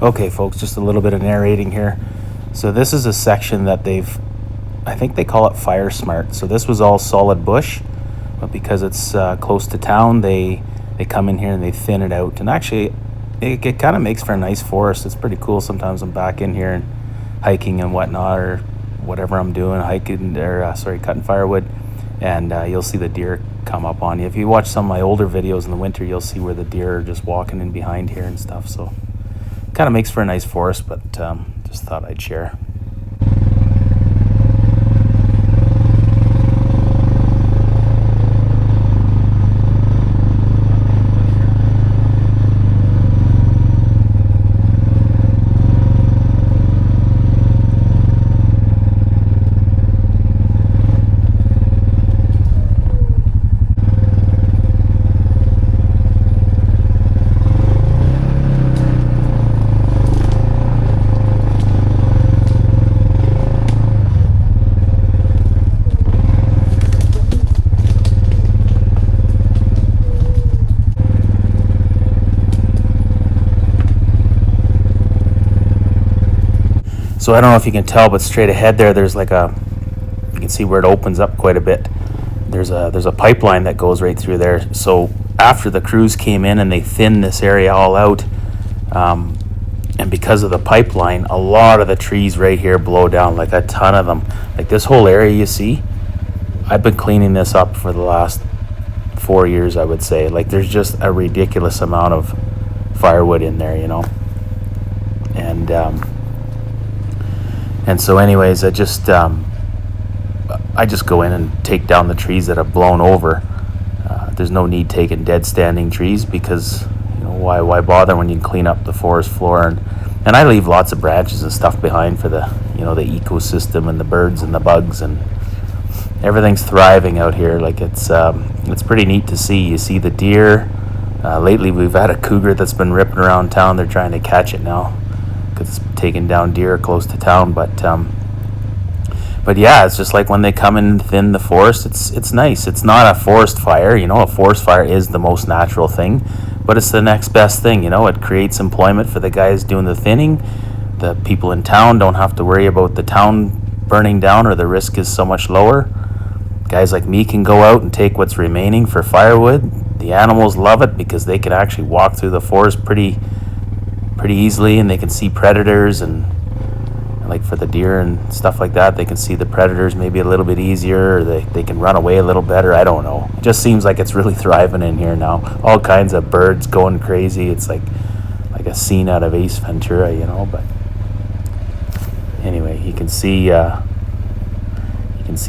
Okay, folks, just a little bit of narrating here. So this is a section that I think they call it fire smart. So this was all solid bush, but because it's close to town, they come in here and they thin it out. And actually, it kind of makes for a nice forest. It's pretty cool. Sometimes I'm back in here and hiking and whatnot, or whatever I'm doing, cutting firewood, and you'll see the deer come up on you. If you watch some of my older videos in the winter, you'll see where the deer are just walking in behind here and stuff. So kind of makes for a nice forest, but just thought I'd share. So I don't know if you can tell, but straight ahead there's like you can see where it opens up quite a bit. There's a pipeline that goes right through there. So after the crews came in and they thinned this area all out, and because of the pipeline, a lot of the trees right here blow down, like a ton of them. Like this whole area you see, I've been cleaning this up for the last 4 years, I would say. Like there's just a ridiculous amount of firewood in there, And so anyways, I just go in and take down the trees that have blown over. There's no need taking dead standing trees, because why bother when you can clean up the forest floor, and I leave lots of branches and stuff behind for the the ecosystem and the birds and the bugs, and everything's thriving out here. Like it's pretty neat to see. You see the deer. Lately we've had a cougar that's been ripping around town. They're trying to catch it now, it's taking down deer close to town, but yeah, it's just like when they come in and thin the forest, it's nice. It's not a forest fire, a forest fire is the most natural thing, but it's the next best thing. It creates employment for the guys doing the thinning. The people in town don't have to worry about the town burning down, or the risk is so much lower. Guys like me can go out and take what's remaining for firewood. The animals love it because they can actually walk through the forest pretty easily, and they can see predators, and like for the deer and stuff like that, they can see the predators maybe a little bit easier, or they can run away a little better. I don't know. It just seems like it's really thriving in here now. All kinds of birds going crazy. It's like a scene out of Ace Ventura, but anyway, you can see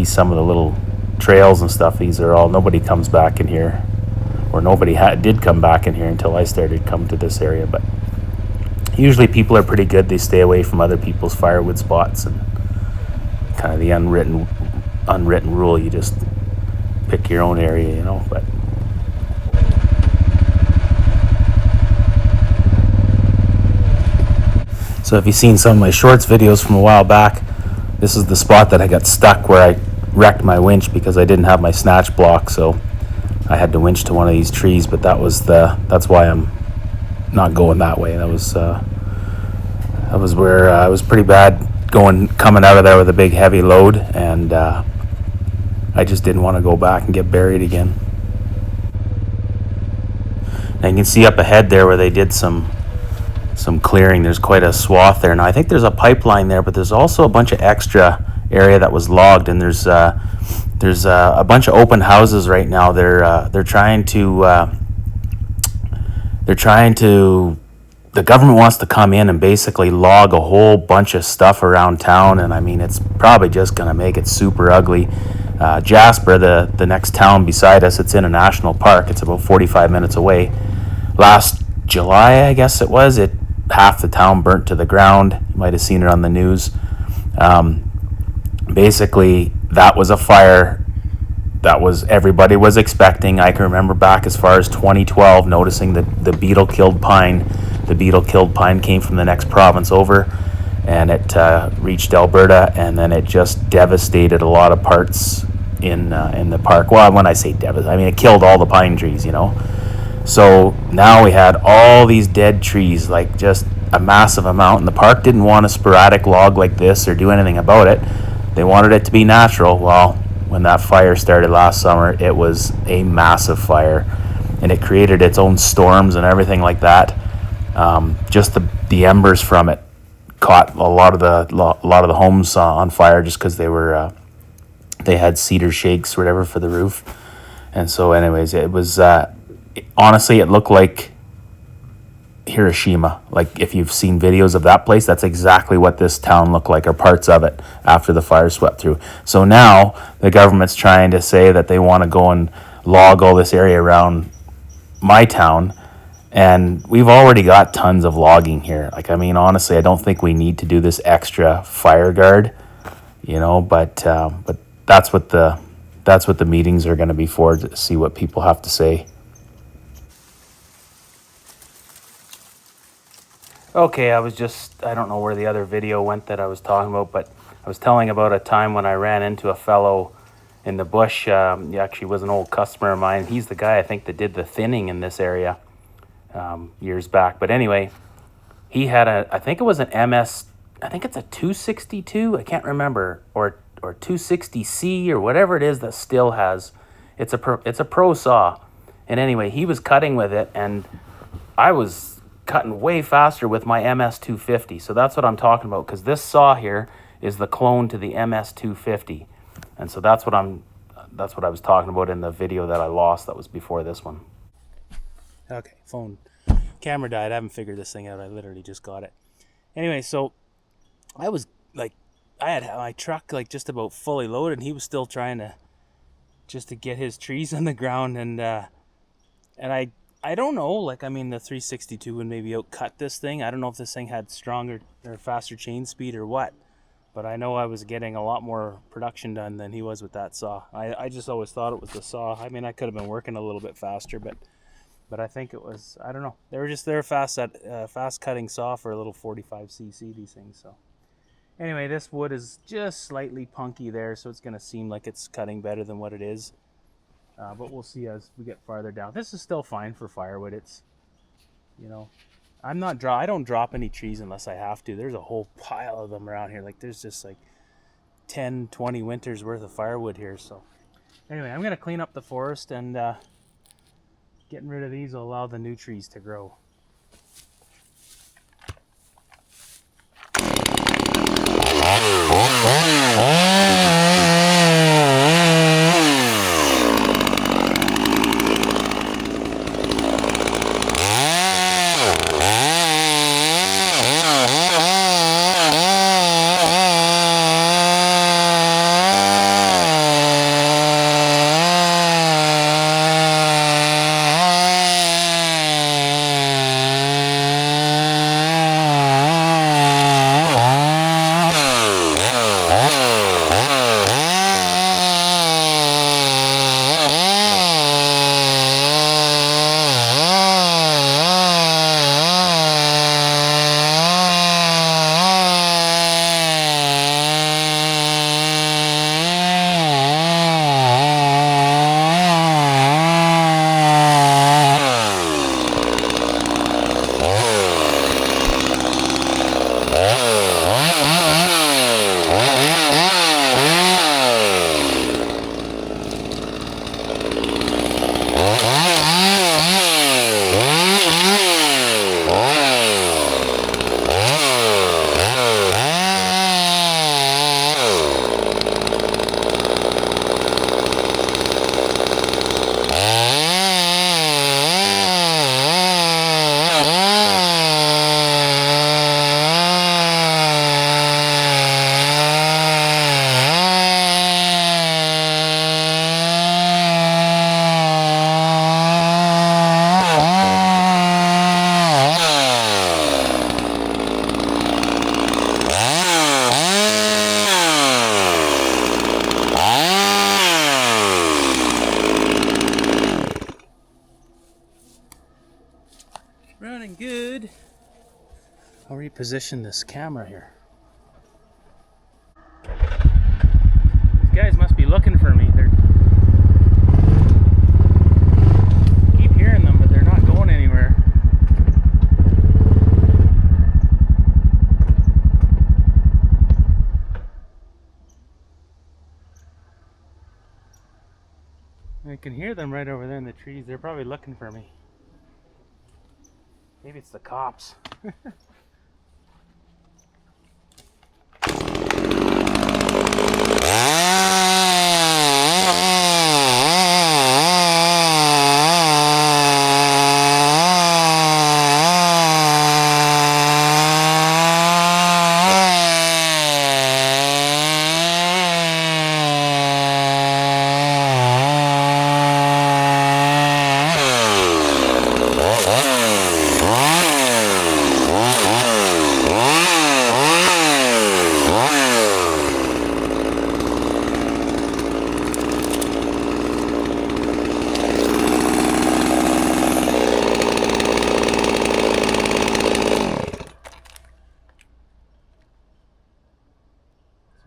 some of the little trails and stuff. These are all, nobody comes back in here, or nobody did come back in here until I started coming to this area, but usually people are pretty good. They stay away from other people's firewood spots, and kind of the unwritten rule, you just pick your own area, but so if you've seen some of my shorts videos from a while back, this is the spot that I got stuck, where I wrecked my winch because I didn't have my snatch block, so I had to winch to one of these trees. But that's why I'm not going that way. That was where I was pretty bad coming out of there with a big heavy load, and I just didn't want to go back and get buried again. Now you can see up ahead there where they did some clearing. There's quite a swath there. Now I think there's a pipeline there, but there's also a bunch of extra area that was logged, and there's a bunch of open houses right now. They're trying to the government wants to come in and basically log a whole bunch of stuff around town, and I mean, it's probably just going to make it super ugly. Jasper, the next town beside us, it's in a national park. It's about 45 minutes away. Last July, I guess it was, half the town burnt to the ground. You might have seen it on the news. Basically, that was a fire that everybody was expecting. I can remember back as far as 2012 noticing the beetle-killed pine. The beetle-killed pine came from the next province over, and it reached Alberta, and then it just devastated a lot of parts in the park. Well, when I say devastated, I mean it killed all the pine trees, So now we had all these dead trees, like just a massive amount, and the park didn't want a sporadic log like this or do anything about it. They wanted it to be natural. Well, when that fire started last summer, it was a massive fire, and it created its own storms and everything like that. Just the embers from it caught a lot of the homes on fire, just because they had cedar shakes or whatever for the roof. And so anyways, it was honestly, it looked like Hiroshima. Like, if you've seen videos of that place, that's exactly what this town looked like, or parts of it, after the fire swept through. So now the government's trying to say that they want to go and log all this area around my town, and we've already got tons of logging here. Like, I mean, honestly, I don't think we need to do this extra fire guard, but that's what the meetings are going to be for, to see what people have to say. Okay, I don't know where the other video went that I was talking about, but I was telling about a time when I ran into a fellow in the bush. He actually was an old customer of mine. He's the guy, I think, that did the thinning in this area years back. But anyway, he had I think it was an MS, I think it's a 262, I can't remember, or 260C or whatever it is that still has. It's a pro saw. And anyway, he was cutting with it, and I was cutting way faster with my MS250. So that's what I'm talking about, because this saw here is the clone to the MS250. And so that's what I was talking about in the video that I lost that was before this one. Okay, camera died. I haven't figured this thing out. I literally just got it. Anyway, so I was like, I had my truck like just about fully loaded, and he was still trying to get his trees on the ground, and I don't know, like, I mean, the 362 would maybe outcut this thing. I don't know if this thing had stronger or faster chain speed or what, but I know I was getting a lot more production done than he was with that saw. I just always thought it was the saw. I mean, I could have been working a little bit faster, but I think it was, I don't know. They're fast cutting saw for a little 45cc, these things. So anyway, this wood is just slightly punky there, so it's going to seem like it's cutting better than what it is. But we'll see as we get farther down. This is still fine for firewood. It's, I don't drop any trees unless I have to. There's a whole pile of them around here. Like, there's just like 10, 20 winters worth of firewood here. So anyway, I'm going to clean up the forest, and getting rid of these will allow the new trees to grow. Running good. I'll reposition this camera here. These guys must be looking for me. They're keep hearing them, but they're not going anywhere. I can hear them right over there in the trees. They're probably looking for me. Maybe it's the cops.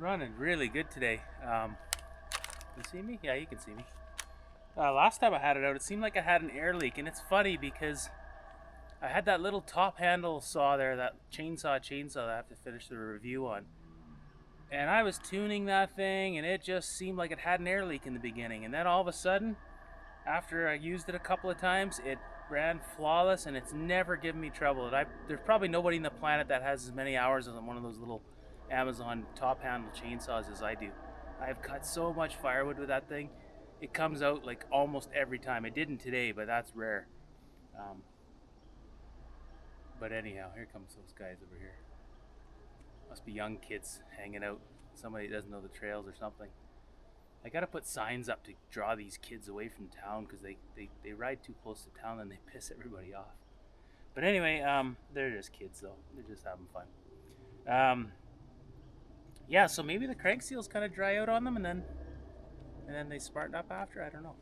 Running really good today. You see me? Yeah, you can see me. Last time I had it out, it seemed like I had an air leak, and it's funny because I had that little top handle saw there, that chainsaw that I have to finish the review on, and I was tuning that thing, and it just seemed like it had an air leak in the beginning, and then all of a sudden, after I used it a couple of times, it ran flawless, and it's never given me trouble. There's probably nobody on the planet that has as many hours on one of those little Amazon top handle chainsaws as I do. I've cut so much firewood with that thing. It comes out like almost every time. It didn't today, but that's rare. But anyhow, here comes those guys over here. Must be young kids hanging out. Somebody doesn't know the trails or something. I gotta put signs up to draw these kids away from town because they ride too close to town and they piss everybody off. But anyway, they're just kids though. They're just having fun. Yeah, so maybe the crank seals kind of dry out on them and then they spartan up after. I don't know.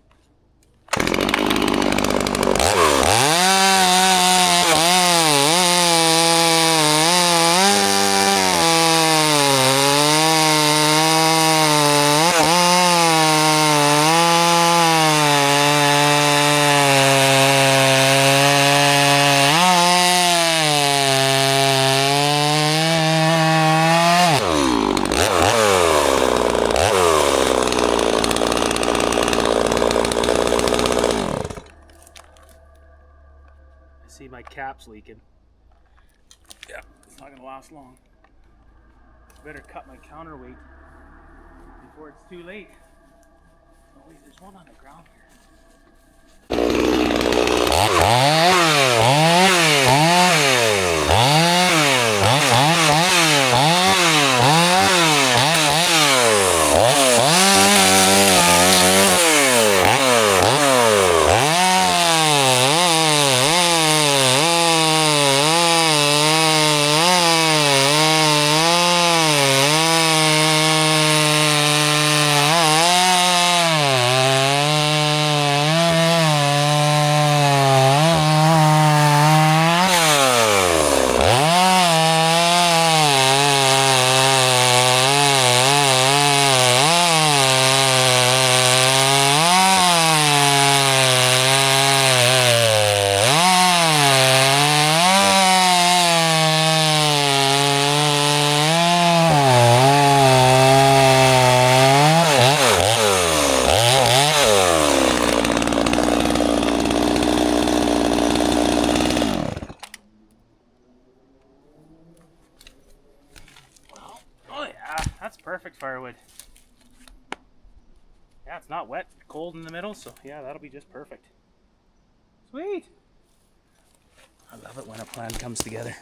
See my cap's leaking. Yeah, it's not gonna last long. Better cut my counterweight before it's too late. Oh wait, there's one on the ground here. That's perfect firewood. Yeah, it's not wet, cold in the middle, so yeah, that'll be just perfect. Sweet. I love it when a plan comes together.